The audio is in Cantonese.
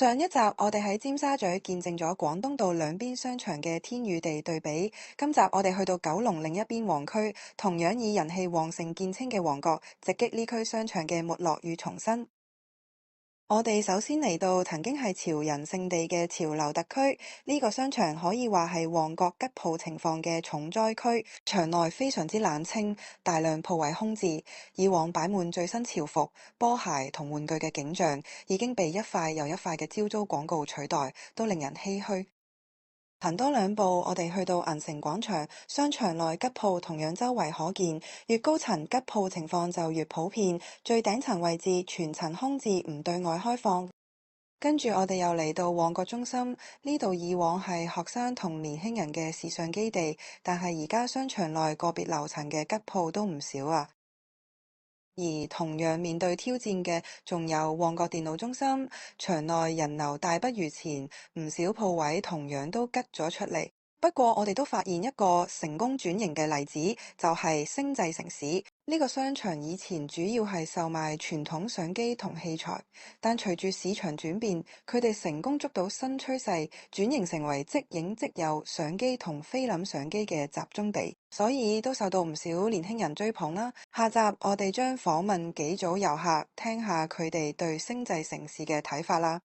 上一集我哋喺尖沙咀見證咗廣東道兩邊商場嘅天與地對比，今集我哋去到九龍另一邊旺區，同樣以人氣旺盛見稱嘅旺角，直擊呢區商場嘅沒落與重生。我哋首先嚟到曾經係潮人聖地嘅潮流特區，呢個商場可以話係旺角吉鋪情況嘅重災區，場內非常之冷清，大量鋪位空置，以往擺滿最新潮服、波鞋同玩具嘅景象，已經被一塊又一塊嘅招租廣告取代，都令人唏噓。行多兩步，我哋去到銀城廣場，商場內吉鋪同樣周圍可見，越高層吉鋪情況就越普遍，最頂層位置全層空置，唔對外開放。跟住我哋又嚟到旺角中心，呢度以往係學生同年輕人嘅時尚基地，但係而家商場內個別樓層嘅吉鋪都唔少啊。而同樣面對挑戰嘅，仲有旺角電腦中心，場內人流大不如前，唔少鋪位同樣都吉咗出嚟。不過我哋都發現一個成功轉型嘅例子，就係星際城市。呢個商場以前主要係售賣傳統相機同器材，但隨住市場轉變，佢哋成功捉到新趨勢，轉型成為即影即有相機同菲林相機嘅集中地，所以都受到唔少年輕人追捧啦。下集我哋將訪問幾組遊客，聽下佢哋對星際城市嘅睇法啦。